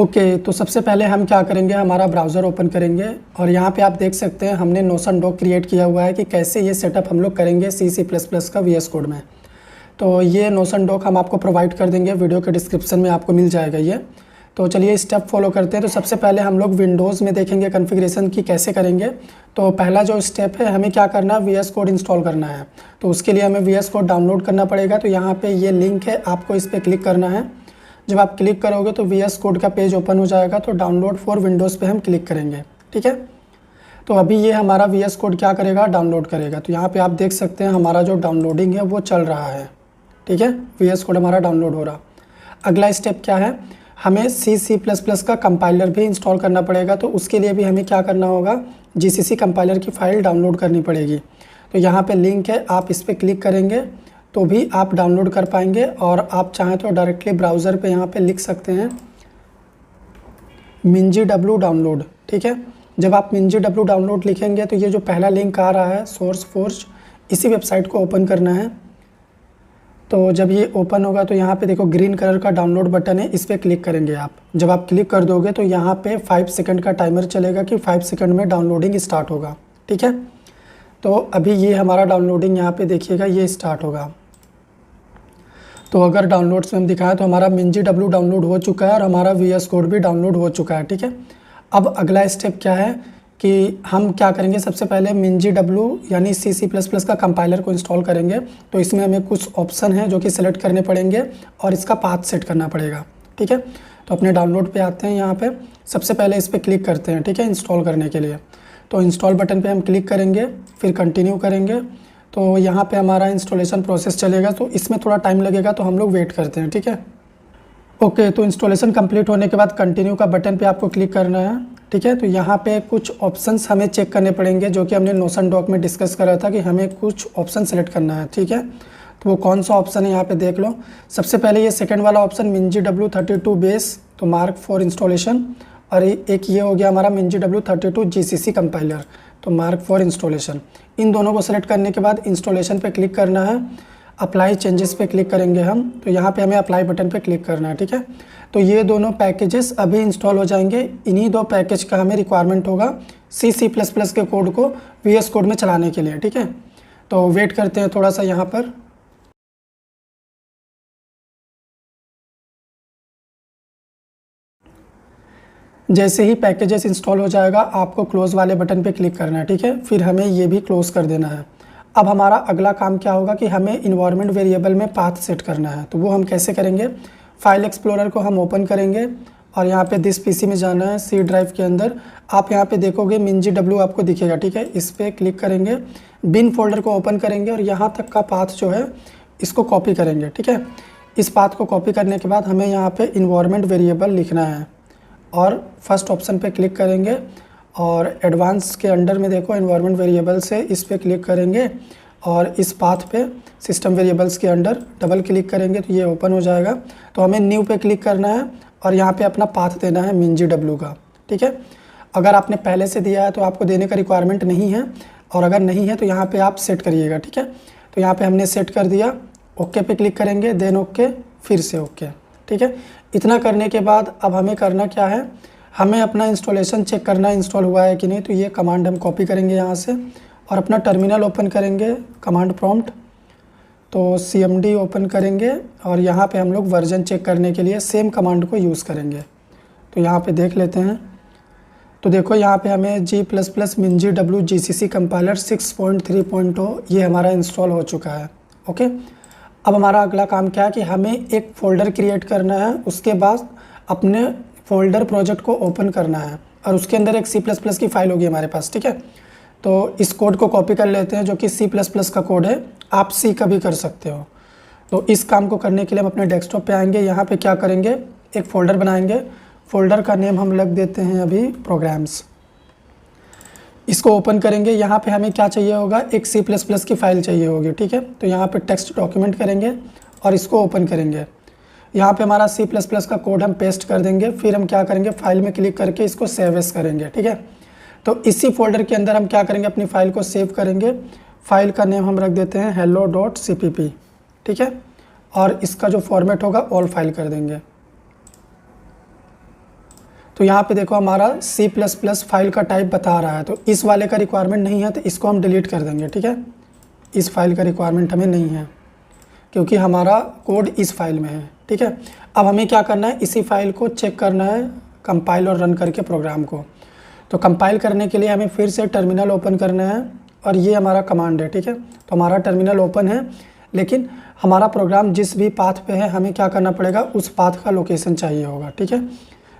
Okay, तो सबसे पहले हम क्या करेंगे, हमारा ब्राउज़र ओपन करेंगे और यहाँ पे आप देख सकते हैं हमने नोशन डॉक क्रिएट किया हुआ है कि कैसे ये सेटअप हम लोग करेंगे C++ का VS कोड में। तो ये नोशन डॉक हम आपको प्रोवाइड कर देंगे, वीडियो के डिस्क्रिप्शन में आपको मिल जाएगा ये। तो चलिए स्टेप फॉलो करते हैं। तो सबसे पहले हम लोग विंडोज़ में देखेंगे कॉन्फ़िगरेशन की कैसे करेंगे। तो पहला जो स्टेप है, हमें क्या करना है, VS कोड इंस्टॉल करना है। तो उसके लिए हमें VS कोड डाउनलोड करना पड़ेगा। तो यहाँ पे ये लिंक है, आपको इस पर क्लिक करना है। जब आप क्लिक करोगे तो VS कोड का पेज ओपन हो जाएगा। तो डाउनलोड फॉर विंडोज़ पे हम क्लिक करेंगे, ठीक है। तो अभी ये हमारा VS कोड क्या करेगा, डाउनलोड करेगा। तो यहाँ पे आप देख सकते हैं हमारा जो डाउनलोडिंग है वो चल रहा है, ठीक है। VS कोड हमारा डाउनलोड हो रहा। अगला स्टेप क्या है, हमें C++ का कंपाइलर भी इंस्टॉल करना पड़ेगा। तो उसके लिए भी हमें क्या करना होगा, GCC कंपाइलर की फ़ाइल डाउनलोड करनी पड़ेगी। तो यहाँ पे लिंक है, आप इस पर क्लिक करेंगे तो भी आप डाउनलोड कर पाएंगे। और आप चाहें तो डायरेक्टली ब्राउज़र पे यहाँ पे लिख सकते हैं MinGW डाउनलोड, ठीक है। जब आप MinGW डाउनलोड लिखेंगे तो ये जो पहला लिंक आ रहा है SourceForge, इसी वेबसाइट को ओपन करना है। तो जब ये ओपन होगा तो यहाँ पे देखो ग्रीन कलर का डाउनलोड बटन है, इस पर क्लिक करेंगे आप। जब आप क्लिक कर दोगे तो यहाँ पे 5 सेकंड का टाइमर चलेगा कि 5 सेकंड में डाउनलोडिंग स्टार्ट होगा, ठीक है। तो अभी ये हमारा डाउनलोडिंग यहाँ पे देखिएगा ये स्टार्ट होगा। तो अगर डाउनलोड्स में हम दिखाएं तो हमारा MinGW डाउनलोड हो चुका है और हमारा VS कोड भी डाउनलोड हो चुका है, ठीक है। अब अगला स्टेप क्या है कि हम क्या करेंगे, सबसे पहले MinGW यानी C++ का कंपाइलर को इंस्टॉल करेंगे। तो इसमें हमें कुछ ऑप्शन हैं जो कि सिलेक्ट करने पड़ेंगे और इसका पाथ सेट करना पड़ेगा, ठीक है। तो अपने डाउनलोड पे आते हैं, यहाँ पे सबसे पहले इस पर क्लिक करते हैं, ठीक है, इंस्टॉल करने के लिए। तो इंस्टॉल बटन पे हम क्लिक करेंगे, फिर कंटिन्यू करेंगे। तो यहाँ पे हमारा इंस्टॉलेशन प्रोसेस चलेगा, तो इसमें थोड़ा टाइम लगेगा, तो हम लोग वेट करते हैं, ठीक है। ओके, तो इंस्टॉलेशन कंप्लीट होने के बाद कंटिन्यू का बटन पे आपको क्लिक करना है, ठीक है। तो यहाँ पे कुछ ऑप्शंस हमें चेक करने पड़ेंगे जो कि हमने नोशन डॉक में डिस्कस करा था कि हमें कुछ ऑप्शन सेलेक्ट करना है, ठीक है। तो वो कौन सा ऑप्शन है यहाँ पे देख लो। सबसे पहले ये सेकंड वाला ऑप्शन MinGW 32 बेस, तो मार्क फॉर इंस्टॉलेशन। और एक ये हो गया हमारा MinGW 32 GCC कंपाइलर, तो मार्क फॉर इंस्टॉलेशन। इन दोनों को सेलेक्ट करने के बाद इंस्टॉलेशन पे क्लिक करना है, अप्लाई चेंजेस पे क्लिक करेंगे हम। तो यहाँ पे हमें अप्लाई बटन पे क्लिक करना है, ठीक है। तो ये दोनों पैकेजेस अभी इंस्टॉल हो जाएंगे। इन्हीं दो पैकेज का हमें रिक्वायरमेंट होगा C++ के कोड को VS कोड में चलाने के लिए, ठीक है। तो वेट करते हैं थोड़ा सा यहाँ पर। जैसे ही पैकेजेस इंस्टॉल हो जाएगा आपको क्लोज़ वाले बटन पे क्लिक करना है, ठीक है। फिर हमें ये भी क्लोज़ कर देना है। अब हमारा अगला काम क्या होगा कि हमें इन्वायरमेंट वेरिएबल में पाथ सेट करना है। तो वो हम कैसे करेंगे, फाइल एक्सप्लोरर को हम ओपन करेंगे और यहाँ पे दिस PC में जाना है, C ड्राइव के अंदर। आप यहाँ पे देखोगे MinGW आपको दिखेगा, ठीक है। इस पर क्लिक करेंगे, बिन फोल्डर को ओपन करेंगे और यहाँ तक का पाथ जो है इसको कॉपी करेंगे, ठीक है। इस पाथ को कॉपी करने के बाद हमें यहाँ पे इन्वायरमेंट वेरिएबल लिखना है और फर्स्ट ऑप्शन पे क्लिक करेंगे और एडवांस के अंडर में देखो इन्वायरमेंट वेरिएबल से इस पे क्लिक करेंगे और इस पाथ पे सिस्टम वेरिएबल्स के अंडर डबल क्लिक करेंगे तो ये ओपन हो जाएगा। तो हमें न्यू पे क्लिक करना है और यहाँ पे अपना पाथ देना है MinGW का, ठीक है। अगर आपने पहले से दिया है तो आपको देने का रिक्वायरमेंट नहीं है, और अगर नहीं है तो यहाँ पे आप सेट करिएगा, ठीक है। तो यहाँ पे हमने सेट कर दिया, ओके पे क्लिक करेंगे, देन ओके, फिर से ओके, ठीक है। इतना करने के बाद अब हमें करना क्या है, हमें अपना इंस्टॉलेशन चेक करना है इंस्टॉल हुआ है कि नहीं। तो ये कमांड हम कॉपी करेंगे यहाँ से और अपना टर्मिनल ओपन करेंगे, कमांड प्रॉम्प्ट। तो CMD ओपन करेंगे और यहाँ पे हम लोग वर्जन चेक करने के लिए सेम कमांड को यूज़ करेंगे। तो यहाँ पे देख लेते हैं। तो देखो यहाँ पे हमें G++ MinGW GCC कंपाइलर 6.3.0 ये हमारा इंस्टॉल हो चुका है, ओके। अब हमारा अगला काम क्या है कि हमें एक फ़ोल्डर क्रिएट करना है, उसके बाद अपने फ़ोल्डर प्रोजेक्ट को ओपन करना है और उसके अंदर एक C++ की फ़ाइल होगी हमारे पास, ठीक है। तो इस कोड को कॉपी कर लेते हैं जो कि C++ का कोड है, आप C का भी कर सकते हो। तो इस काम को करने के लिए हम अपने डेस्कटॉप पे आएंगे, यहाँ पे क्या करेंगे, एक फ़ोल्डर बनाएंगे। फ़ोल्डर का नेम हम लग देते हैं अभी प्रोग्राम्स। इसको ओपन करेंगे, यहाँ पे हमें क्या चाहिए होगा, एक C++ की फ़ाइल चाहिए होगी, ठीक है। तो यहाँ पे टेक्स्ट डॉक्यूमेंट करेंगे और इसको ओपन करेंगे। यहाँ पे हमारा C++ का कोड हम पेस्ट कर देंगे। फिर हम क्या करेंगे, फाइल में क्लिक करके इसको सेव एस करेंगे, ठीक है। तो इसी फोल्डर के अंदर हम क्या करेंगे, अपनी फ़ाइल को सेव करेंगे। फाइल का नेम हम रख देते हैं hello.cpp, ठीक है। और इसका जो फॉर्मेट होगा ऑल फाइल कर देंगे। तो यहाँ पे देखो हमारा C++ फाइल का टाइप बता रहा है, तो इस वाले का रिक्वायरमेंट नहीं है तो इसको हम डिलीट कर देंगे, ठीक है। इस फाइल का रिक्वायरमेंट हमें नहीं है क्योंकि हमारा कोड इस फाइल में है, ठीक है। अब हमें क्या करना है, इसी फाइल को चेक करना है कंपाइल और रन करके प्रोग्राम को। तो कंपाइल करने के लिए हमें फिर से टर्मिनल ओपन करना है और ये हमारा कमांड है, ठीक है। तो हमारा टर्मिनल ओपन है, लेकिन हमारा प्रोग्राम जिस भी पाथ पे है हमें क्या करना पड़ेगा, उस पाथ का लोकेशन चाहिए होगा, ठीक है।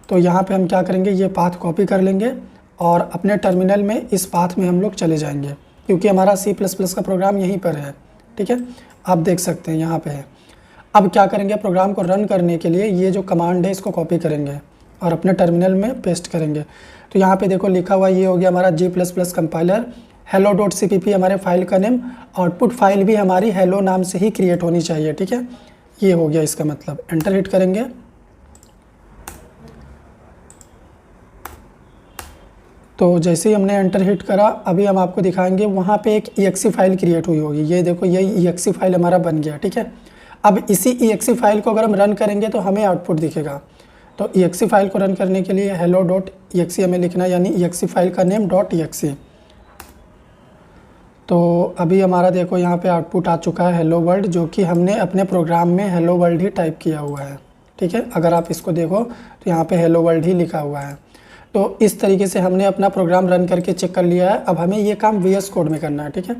तो यहाँ पे हम क्या करेंगे, ये पाथ कॉपी कर लेंगे और अपने टर्मिनल में इस पाथ में हम लोग चले जाएंगे क्योंकि हमारा C++ का प्रोग्राम यहीं पर है, ठीक है। आप देख सकते हैं यहाँ पे है। अब क्या करेंगे, प्रोग्राम को रन करने के लिए ये जो कमांड है इसको कॉपी करेंगे और अपने टर्मिनल में पेस्ट करेंगे। तो यहाँ पे देखो लिखा हुआ ये हो गया हमारा G++ कंपाइलर, hello.cpp हमारे फाइल का नेम, आउटपुट फाइल भी हमारी hello नाम से ही क्रिएट होनी चाहिए, ठीक है। ये हो गया इसका मतलब। एंटर हिट करेंगे। तो जैसे ही हमने एंटर हिट करा, अभी हम आपको दिखाएंगे वहाँ पे एक exe फाइल क्रिएट हुई होगी। ये देखो यही exe फाइल हमारा बन गया, ठीक है। अब इसी exe फाइल को अगर हम रन करेंगे तो हमें आउटपुट दिखेगा। तो exe फाइल को रन करने के लिए hello.exe हमें लिखना है, यानी exe फाइल का नेम .exe। तो अभी हमारा देखो यहाँ पे आउटपुट आ चुका है हेलो वर्ल्ड, जो कि हमने अपने प्रोग्राम में हेलो वर्ल्ड ही टाइप किया हुआ है, ठीक है। अगर आप इसको देखो तो यहाँ पे हेलो वर्ल्ड ही लिखा हुआ है। तो इस तरीके से हमने अपना प्रोग्राम रन करके चेक कर लिया है। अब हमें ये काम VS कोड में करना है, ठीक है।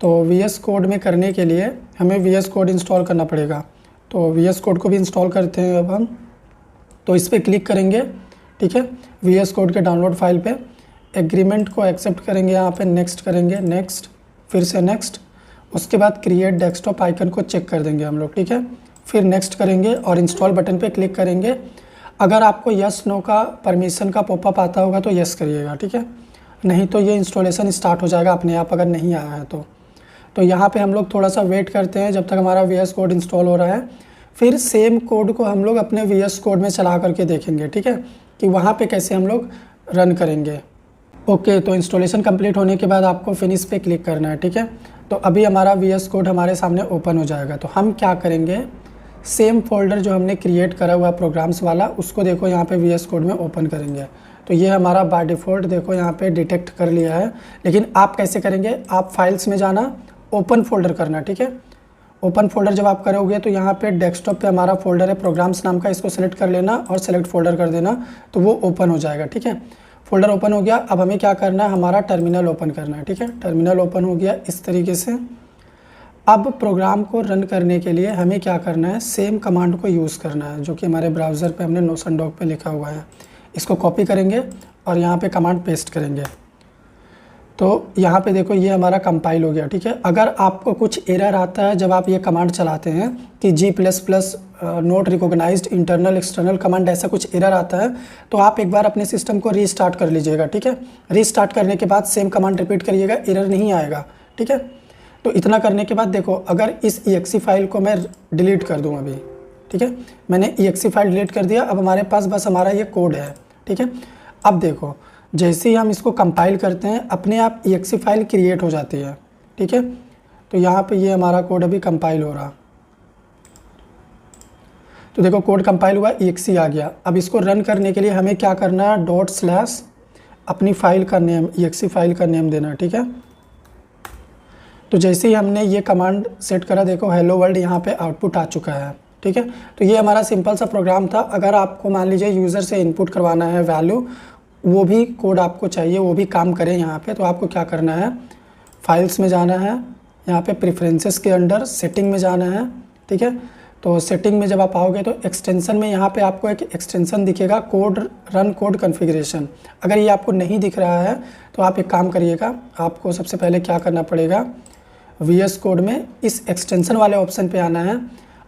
तो VS कोड में करने के लिए हमें VS कोड इंस्टॉल करना पड़ेगा। तो VS कोड को भी इंस्टॉल करते हैं अब हम। तो इस पर क्लिक करेंगे, ठीक है, VS कोड के डाउनलोड फाइल पे। एग्रीमेंट को एक्सेप्ट करेंगे, यहाँ पे नेक्स्ट करेंगे, नेक्स्ट, फिर से नेक्स्ट। उसके बाद क्रिएट डेस्कटॉप आइकन को चेक कर देंगे हम लोग, ठीक है। फिर नेक्स्ट करेंगे और इंस्टॉल बटन पे क्लिक करेंगे। अगर आपको यस नो का परमिशन का पॉपअप आता होगा तो यस करिएगा, ठीक है। नहीं तो ये इंस्टॉलेशन स्टार्ट हो जाएगा अपने आप, अगर नहीं आया है तो यहाँ पे हम लोग थोड़ा सा वेट करते हैं जब तक हमारा VS कोड इंस्टॉल हो रहा है। फिर सेम कोड को हम लोग अपने VS कोड में चला करके देखेंगे, ठीक है, कि वहाँ पे कैसे हम लोग रन करेंगे। ओके, तो इंस्टॉलेशन कंप्लीट होने के बाद आपको फिनिश पे क्लिक करना है, ठीक है। तो अभी हमारा VS कोड हमारे सामने ओपन हो जाएगा। तो हम क्या करेंगे, सेम फोल्डर जो हमने क्रिएट करा हुआ प्रोग्राम्स वाला, उसको देखो यहाँ पे VS कोड में ओपन करेंगे। तो ये हमारा बाय डिफ़ॉल्ट देखो यहाँ पे डिटेक्ट कर लिया है। लेकिन आप कैसे करेंगे, आप फाइल्स में जाना, ओपन फोल्डर करना, ठीक है। ओपन फोल्डर जब आप करोगे तो यहाँ पे डेस्कटॉप पे हमारा फोल्डर है प्रोग्राम्स नाम का, इसको सेलेक्ट कर लेना और सेलेक्ट फोल्डर कर देना, तो वो ओपन हो जाएगा, ठीक है। फोल्डर ओपन हो गया। अब हमें क्या करना है, हमारा टर्मिनल ओपन करना है, ठीक है। टर्मिनल ओपन हो गया इस तरीके से। अब प्रोग्राम को रन करने के लिए हमें क्या करना है, सेम कमांड को यूज़ करना है जो कि हमारे ब्राउज़र पे हमने नोशनडॉक पे लिखा हुआ है। इसको कॉपी करेंगे और यहाँ पे कमांड पेस्ट करेंगे। तो यहाँ पे देखो ये हमारा कंपाइल हो गया, ठीक है। अगर आपको कुछ एरर आता है जब आप ये कमांड चलाते हैं कि G++ not recognised internal external command, ऐसा कुछ एरर आता है, तो आप एक बार अपने सिस्टम को रीस्टार्ट कर लीजिएगा, ठीक है। रीस्टार्ट करने के बाद सेम कमांड रिपीट करिएगा, एरर नहीं आएगा, ठीक है। तो इतना करने के बाद देखो, अगर इस exe फाइल को मैं डिलीट कर दूँ अभी, ठीक है, मैंने exe फाइल डिलीट कर दिया। अब हमारे पास बस हमारा ये कोड है, ठीक है। अब देखो जैसे ही हम इसको कंपाइल करते हैं अपने आप exe फाइल क्रिएट हो जाती है, ठीक है। तो यहाँ पे ये हमारा कोड अभी कंपाइल हो रहा, तो देखो कोड कंपाइल हुआ, exe आ गया। अब इसको रन करने के लिए हमें क्या करना है, / अपनी फाइल का नेम, exe फाइल का नेम देना, ठीक है। तो जैसे ही हमने ये कमांड सेट करा, देखो हेलो वर्ल्ड यहाँ पे आउटपुट आ चुका है, ठीक है। तो ये हमारा सिंपल सा प्रोग्राम था। अगर आपको मान लीजिए यूज़र से इनपुट करवाना है वैल्यू, वो भी कोड आपको चाहिए, वो भी काम करें यहाँ पे, तो आपको क्या करना है, फाइल्स में जाना है, यहाँ पे प्रेफरेंसेस के अंडर सेटिंग में जाना है, ठीक है। तो सेटिंग में जब आप आओगे तो एक्सटेंशन में यहाँ पे आपको एक एक्सटेंशन दिखेगा, कोड रन कोड कॉन्फ़िगरेशन। अगर ये आपको नहीं दिख रहा है तो आप एक काम करिएगा, आपको सबसे पहले क्या करना पड़ेगा, VS कोड में इस एक्सटेंशन वाले ऑप्शन पे आना है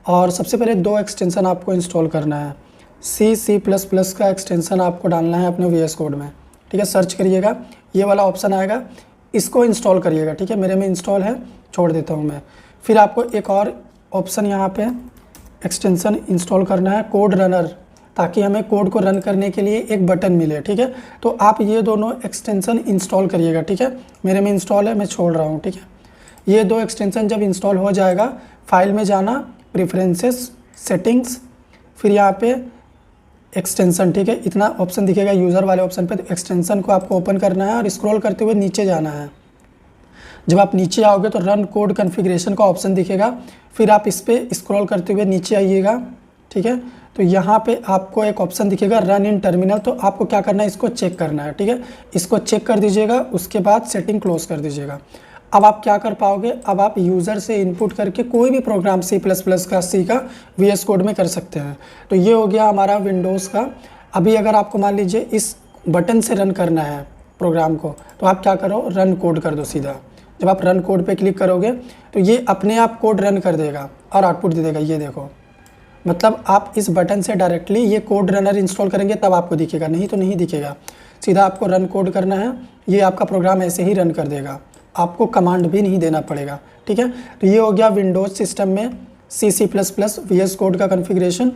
और सबसे पहले 2 एक्सटेंशन आपको इंस्टॉल करना है। C++ का एक्सटेंशन आपको डालना है अपने VS कोड में, ठीक है। सर्च करिएगा, ये वाला ऑप्शन आएगा, इसको इंस्टॉल करिएगा, ठीक है। मेरे में इंस्टॉल है, छोड़ देता हूँ मैं। फिर आपको एक और ऑप्शन यहाँ पे एक्सटेंशन इंस्टॉल करना है, कोड रनर, ताकि हमें कोड को रन करने के लिए एक बटन मिले, ठीक है। तो आप ये दोनों एक्सटेंशन इंस्टॉल करिएगा, ठीक है। मेरे में इंस्टॉल है, मैं छोड़ रहा हूँ, ठीक है। ये 2 एक्सटेंशन जब इंस्टॉल हो जाएगा, फाइल में जाना, प्रेफरेंसेस, सेटिंग्स, फिर यहाँ पे एक्सटेंशन, ठीक है, इतना ऑप्शन दिखेगा यूज़र वाले ऑप्शन पे, तो एक्सटेंशन को आपको ओपन करना है और स्क्रॉल करते हुए नीचे जाना है। जब आप नीचे आओगे तो रन कोड कॉन्फ़िगरेशन का ऑप्शन दिखेगा, फिर आप इस पर स्क्रॉल करते हुए नीचे आइएगा, ठीक है। तो यहाँ पे आपको एक ऑप्शन दिखेगा रन इन टर्मिनल, तो आपको क्या करना है, इसको चेक करना है, ठीक है। इसको चेक कर दीजिएगा, उसके बाद सेटिंग क्लोज कर दीजिएगा। अब आप क्या कर पाओगे, अब आप यूज़र से इनपुट करके कोई भी प्रोग्राम C++ का, C का VS कोड में कर सकते हैं। तो ये हो गया हमारा विंडोज़ का। अभी अगर आपको मान लीजिए इस बटन से रन करना है प्रोग्राम को, तो आप क्या करो, रन कोड कर दो सीधा। जब आप रन कोड पे क्लिक करोगे तो ये अपने आप कोड रन कर देगा और आउटपुट दे देगा, ये देखो। मतलब आप इस बटन से डायरेक्टली ये कोड रनर इंस्टॉल करेंगे तब आपको दिखेगा, नहीं तो नहीं दिखेगा। सीधा आपको रन कोड करना है, ये आपका प्रोग्राम ऐसे ही रन कर देगा, आपको कमांड भी नहीं देना पड़ेगा, ठीक है। तो ये हो गया विंडोज़ सिस्टम में C++ VS कोड का कॉन्फ़िगरेशन।